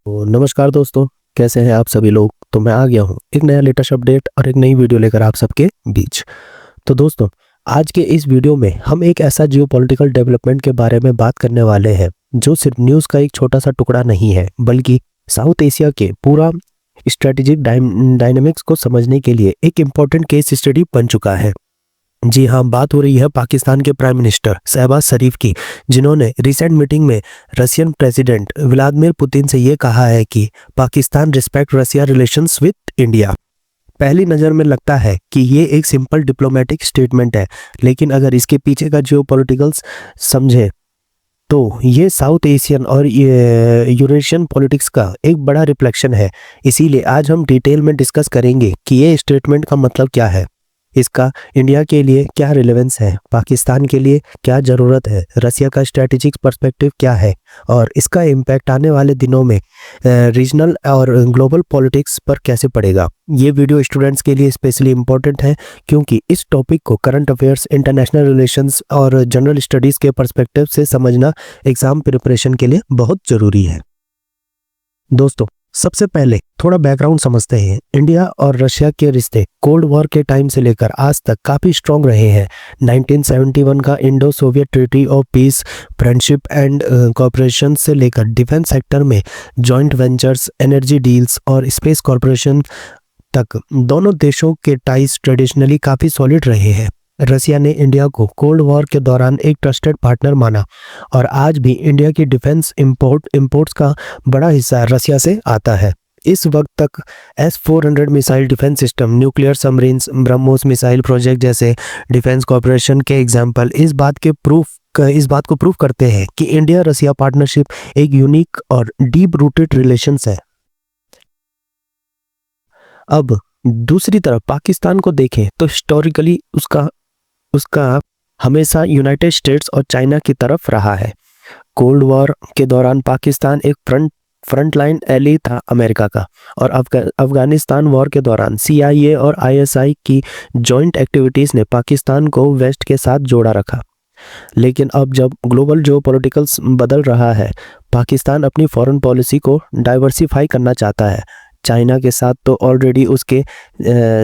तो नमस्कार दोस्तों, कैसे हैं आप सभी लोग। तो मैं आ गया हूँ एक नया लेटेस्ट अपडेट और एक नई वीडियो लेकर आप सबके बीच। तो दोस्तों, आज के इस वीडियो में हम एक ऐसा जियोपॉलिटिकल डेवलपमेंट के बारे में बात करने वाले हैं जो सिर्फ न्यूज़ का एक छोटा सा टुकड़ा नहीं है, बल्कि साउथ एशिया के पूरा स्ट्रेटेजिक डायनेमिक्स को समझने के लिए एक इम्पॉर्टेंट केस स्टडी बन चुका है। जी हाँ, बात हो रही है पाकिस्तान के प्राइम मिनिस्टर शहबाज शरीफ की, जिन्होंने रिसेंट मीटिंग में रशियन प्रेसिडेंट व्लादिमीर पुतिन से ये कहा है कि Pakistan respect Russia relations with India. पहली नज़र में लगता है कि ये एक सिंपल डिप्लोमेटिक स्टेटमेंट है, लेकिन अगर इसके पीछे का जियोपॉलिटिकल्स समझे तो ये साउथ एशियन और यूरेशियन पॉलिटिक्स का एक बड़ा रिफ्लेक्शन है। इसीलिए आज हम डिटेल में डिस्कस करेंगे कि ये स्टेटमेंट का मतलब क्या है, इसका इंडिया के लिए क्या रिलेवेंस है, पाकिस्तान के लिए क्या ज़रूरत है, रशिया का स्ट्रैटेजिक पर्सपेक्टिव क्या है और इसका इम्पैक्ट आने वाले दिनों में रीजनल और ग्लोबल पॉलिटिक्स पर कैसे पड़ेगा। ये वीडियो स्टूडेंट्स के लिए स्पेशली इम्पोर्टेंट है क्योंकि इस टॉपिक को करंट अफेयर्स, इंटरनेशनल रिलेशंस और जनरल स्टडीज़ के पर्सपेक्टिव से समझना एग्ज़ाम प्रिपरेशन के लिए बहुत ज़रूरी है। दोस्तों, सबसे पहले थोड़ा बैकग्राउंड समझते हैं। इंडिया और रशिया के रिश्ते कोल्ड वॉर के टाइम से लेकर आज तक काफ़ी स्ट्रॉन्ग रहे हैं। 1971 का Indo Soviet treaty of peace, friendship and cooperation से लेकर डिफेंस सेक्टर में जॉइंट वेंचर्स, एनर्जी डील्स और स्पेस कॉरपोरेशन तक दोनों देशों के टाइज ट्रेडिशनली काफ़ी सॉलिड रहे हैं। रशिया ने इंडिया को कोल्ड वॉर के दौरान एक ट्रस्टेड पार्टनर माना और आज भी इंडिया की डिफेंस इंपोर्ट्स का बड़ा हिस्सा रशिया से आता है। इस वक्त तक S-400 missile defence system, nuclear submarines, BrahMos missile project जैसे डिफेंस कॉर्पोरेशन के एग्जाम्पल इस बात को प्रूव करते हैं कि इंडिया रशिया पार्टनरशिप एक यूनिक और डीप रूटेड रिलेशंस है। अब दूसरी तरफ पाकिस्तान को देखें तो हिस्टोरिकली उसका हमेशा यूनाइटेड स्टेट्स और चाइना की तरफ रहा है। कोल्ड वॉर के दौरान पाकिस्तान एक फ्रंटलाइन एली था अमेरिका का, और अफगानिस्तान वॉर के दौरान CIA और ISI की जॉइंट एक्टिविटीज़ ने पाकिस्तान को वेस्ट के साथ जोड़ा रखा। लेकिन अब जब ग्लोबल जियोपॉलिटिक्स बदल रहा है, पाकिस्तान अपनी फॉरेन पॉलिसी को डाइवर्सिफाई करना चाहता है। चाइना के साथ तो ऑलरेडी उसके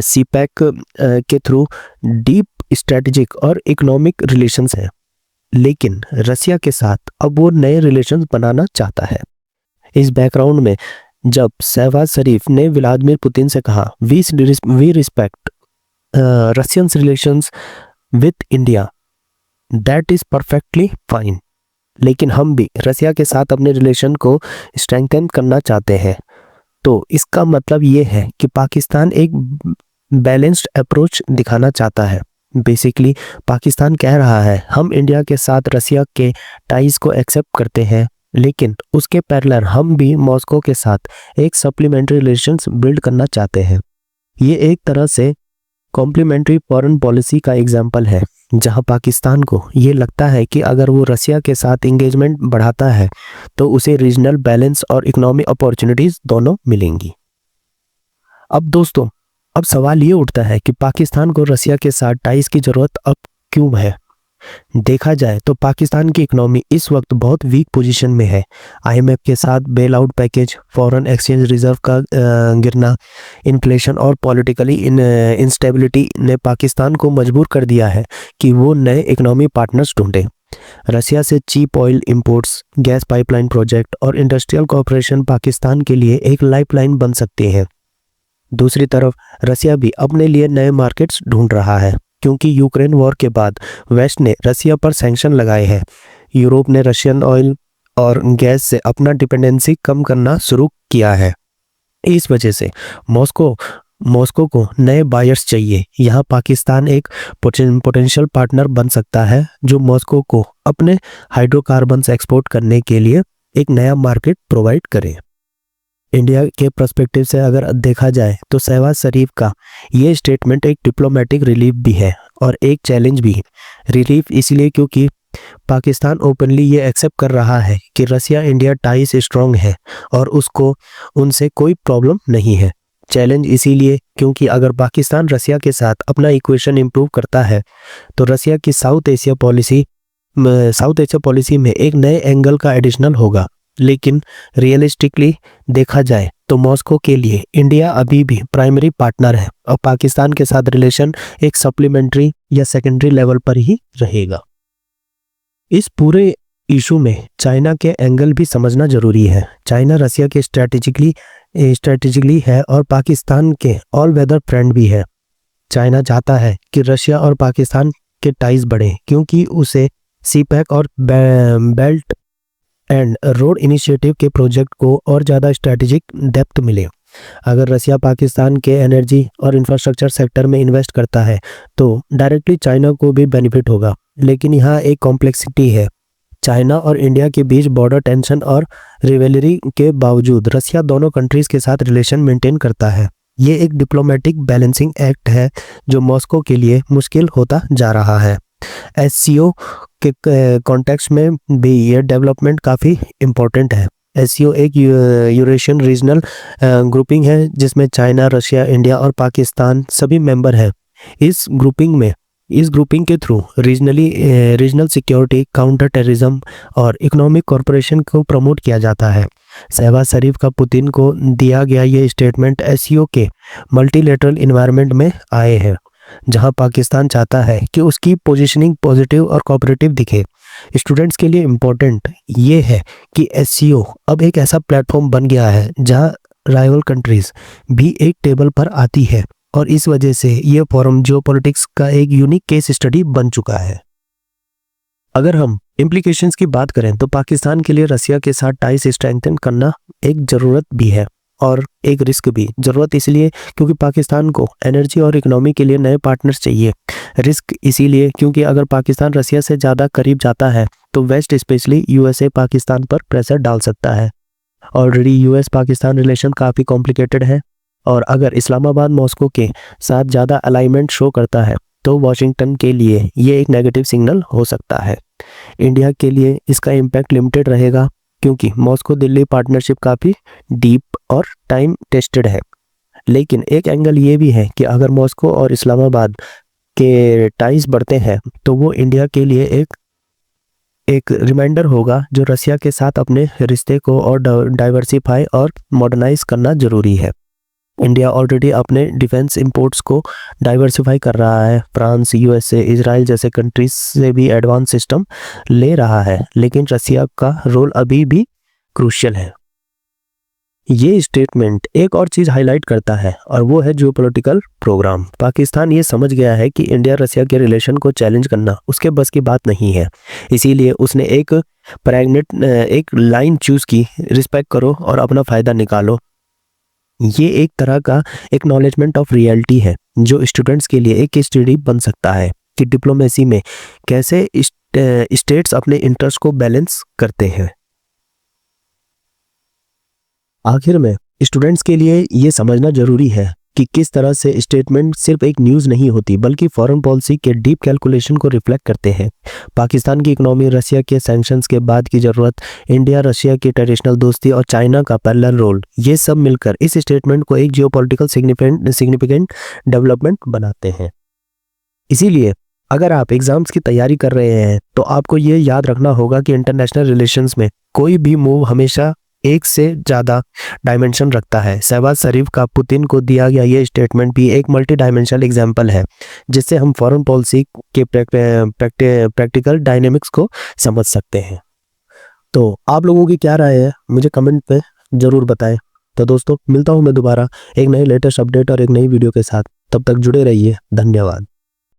CPEC के थ्रू डीप स्ट्रेटेजिक और इकोनॉमिक रिलेशंस हैं, लेकिन रशिया के साथ अब वो नए रिलेशंस बनाना चाहता है। इस बैकग्राउंड में जब शहबाज शरीफ ने व्लादिमीर पुतिन से कहा we respect Russian relations with India, that is perfectly fine, लेकिन हम भी रशिया के साथ अपने रिलेशन को स्ट्रेंथन करना चाहते हैं, तो इसका मतलब ये है कि पाकिस्तान एक बैलेंस्ड अप्रोच दिखाना चाहता है। बेसिकली पाकिस्तान कह रहा है हम इंडिया के साथ रशिया के टाइज को एक्सेप्ट करते हैं, लेकिन उसके पैरेलल हम भी मॉस्को के साथ एक सप्लीमेंट्री रिलेशंस बिल्ड करना चाहते हैं। ये एक तरह से कॉम्प्लीमेंट्री फॉरेन पॉलिसी का एग्जाम्पल है, जहां पाकिस्तान को ये लगता है कि अगर वो रशिया के साथ इंगेजमेंट बढ़ाता है तो उसे रीजनल बैलेंस और इकोनॉमिक अपॉर्चुनिटीज़ दोनों मिलेंगी। अब दोस्तों, अब सवाल ये उठता है कि पाकिस्तान को रशिया के साथ टाइज की ज़रूरत अब क्यों है। देखा जाए तो पाकिस्तान की इकोनॉमी इस वक्त बहुत वीक पोजीशन में है। IMF के साथ bail out package, foreign exchange reserve का गिरना, इन्फ्लेशन और पॉलिटिकली इंस्टेबिलिटी ने पाकिस्तान को मजबूर कर दिया है कि वो नए इकोनॉमी पार्टनर्स ढूंढे। रशिया से cheap oil imports, gas pipeline project और इंडस्ट्रियल कॉर्पोरेशन पाकिस्तान के लिए एक लाइफलाइन बन सकते हैं। दूसरी तरफ रशिया भी अपने लिए नए मार्केट्स ढूंढ रहा है, क्योंकि यूक्रेन वॉर के बाद वेस्ट ने रशिया पर सैंक्शन लगाए हैं। यूरोप ने रशियन ऑयल और गैस से अपना डिपेंडेंसी कम करना शुरू किया है। इस वजह से मॉस्को को नए बायर्स चाहिए। यहाँ पाकिस्तान एक पोटेंशियल पार्टनर बन सकता है जो मॉस्को को अपने हाइड्रोकार्बन्स एक्सपोर्ट करने के लिए एक नया मार्केट प्रोवाइड करे। इंडिया के पर्सपेक्टिव से अगर देखा जाए तो शहबाज शरीफ का ये स्टेटमेंट एक डिप्लोमेटिक रिलीफ भी है और एक चैलेंज भी। रिलीफ इसलिए क्योंकि पाकिस्तान ओपनली ये एक्सेप्ट कर रहा है कि रशिया इंडिया टाइज स्ट्रॉन्ग है और उसको उनसे कोई प्रॉब्लम नहीं है। चैलेंज इसीलिए क्योंकि अगर पाकिस्तान रशिया के साथ अपना इक्वेशन इम्प्रूव करता है तो रशिया की साउथ एशिया पॉलिसी में एक नए एंगल का एडिशनल होगा। लेकिन रियलिस्टिकली देखा जाए तो मॉस्को के लिए इंडिया अभी भी प्राइमरी पार्टनर है और पाकिस्तान के साथ रिलेशन एक सप्लीमेंट्री या सेकेंडरी लेवल पर ही रहेगा। इस पूरे इशू में चाइना के एंगल भी समझना जरूरी है। चाइना रसिया के स्ट्रेटेजिकली है और पाकिस्तान के ऑल वेदर फ्रेंड भी है। चाइना चाहता है कि रशिया और पाकिस्तान के टाइज बढ़े क्योंकि उसे सीपैक और बेल्ट एंड रोड इनिशिएटिव के प्रोजेक्ट को और ज़्यादा स्ट्रेटेजिक डेप्थ मिले। अगर रसिया पाकिस्तान के एनर्जी और इंफ्रास्ट्रक्चर सेक्टर में इन्वेस्ट करता है तो डायरेक्टली चाइना को भी बेनिफिट होगा। लेकिन यहाँ एक कॉम्प्लेक्सिटी है। चाइना और इंडिया के बीच बॉर्डर टेंशन और रिवेलरी के बावजूद रसिया दोनों कंट्रीज के साथ रिलेशन मेंटेन करता है। ये एक डिप्लोमेटिक बैलेंसिंग एक्ट है जो मॉस्को के लिए मुश्किल होता जा रहा है। एससीओ के कॉन्टेक्स्ट में भी ये डेवलपमेंट काफ़ी इम्पोर्टेंट है। एससीओ एक यूरेशियन रीजनल ग्रुपिंग है जिसमें चाइना, रशिया, इंडिया और पाकिस्तान सभी मेंबर हैं। इस ग्रुपिंग के through regional security, counter terrorism और इकोनॉमिक कॉरपोरेशन को प्रमोट किया जाता है। शहबाज शरीफ का पुतिन को दिया गया ये स्टेटमेंट एससीओ के मल्टीलेटरल इन्वायरमेंट में आए हैं जहां पाकिस्तान चाहता है कि उसकी पोजीशनिंग पॉजिटिव और कोऑपरेटिव दिखे। स्टूडेंट्स के लिए इम्पोर्टेंट ये है कि एससीओ अब एक ऐसा प्लेटफॉर्म बन गया है जहां राइवल कंट्रीज भी एक टेबल पर आती है और इस वजह से ये फोरम जियोपॉलिटिक्स का एक यूनिक केस स्टडी बन चुका है। अगर हम इम्प्लीकेशंस की बात करें तो पाकिस्तान के लिए रसिया के साथ टाइज स्ट्रेंथन करना एक ज़रूरत भी है और एक रिस्क भी। ज़रूरत इसलिए क्योंकि पाकिस्तान को एनर्जी और इकोनॉमी के लिए नए पार्टनर्स चाहिए। रिस्क इसीलिए क्योंकि अगर पाकिस्तान रसिया से ज़्यादा करीब जाता है तो वेस्ट स्पेशली यूएसए पाकिस्तान पर प्रेशर डाल सकता है। ऑलरेडी यूएस पाकिस्तान रिलेशन काफ़ी कॉम्प्लिकेटेड है और अगर इस्लामाबाद मॉस्को के साथ ज़्यादा अलाइनमेंट शो करता है तो वॉशिंगटन के लिए ये एक नेगेटिव सिग्नल हो सकता है। इंडिया के लिए इसका इम्पैक्ट लिमिटेड रहेगा क्योंकि मॉस्को दिल्ली पार्टनरशिप काफ़ी डीप और टाइम टेस्टेड है। लेकिन एक एंगल ये भी है कि अगर मॉस्को और इस्लामाबाद के टाइज बढ़ते हैं तो वो इंडिया के लिए एक रिमाइंडर होगा जो रसिया के साथ अपने रिश्ते को और डाइवर्सिफाई और मॉडर्नाइज करना जरूरी है। इंडिया ऑलरेडी अपने डिफेंस इंपोर्ट्स को डाइवर्सिफाई कर रहा है। फ्रांस, यूएसए, इजराइल जैसे कंट्रीज से भी एडवांस सिस्टम ले रहा है, लेकिन रसिया का रोल अभी भी क्रूशियल है। ये स्टेटमेंट एक और चीज़ हाईलाइट करता है और वो है जियोपॉलिटिकल प्रोग्राम। पाकिस्तान ये समझ गया है कि इंडिया रसिया के रिलेशन को चैलेंज करना उसके बस की बात नहीं है। इसीलिए उसने एक लाइन चूज़ की, रिस्पेक्ट करो और अपना फ़ायदा निकालो। ये एक तरह का एक्नॉलेजमेंट ऑफ रियलिटी है जो स्टूडेंट्स के लिए एक स्टडी बन सकता है कि डिप्लोमेसी में कैसे स्टेट्स अपने इंटरेस्ट को बैलेंस करते हैं। आखिर में स्टूडेंट्स के लिए ये समझना जरूरी है कि किस तरह से स्टेटमेंट सिर्फ एक न्यूज़ नहीं होती बल्कि फॉरेन पॉलिसी के डीप कैलकुलेशन को रिफ्लेक्ट करते हैं। पाकिस्तान की इकोनॉमी, रसिया के सैंक्शंस के बाद की ज़रूरत, इंडिया रशिया की ट्रेडिशनल दोस्ती और चाइना का पैरेलल रोल, ये सब मिलकर इस स्टेटमेंट को एक जियोपॉलिटिकल सिग्निफिकेंट डेवलपमेंट बनाते हैं। इसीलिए अगर आप एग्जाम्स की तैयारी कर रहे हैं तो आपको ये याद रखना होगा कि इंटरनेशनल रिलेशंस में कोई भी मूव हमेशा एक से ज़्यादा डायमेंशन रखता है। शहबाज शरीफ का पुतिन को दिया गया ये स्टेटमेंट भी एक मल्टी डायमेंशनल एग्जाम्पल है जिससे हम फॉरेन पॉलिसी के प्रैक्टिकल डायनेमिक्स को समझ सकते हैं। तो आप लोगों की क्या राय है मुझे कमेंट पे ज़रूर बताएं। तो दोस्तों मिलता हूँ मैं दोबारा एक नए लेटेस्ट अपडेट और एक नई वीडियो के साथ। तब तक जुड़े रहिए। धन्यवाद।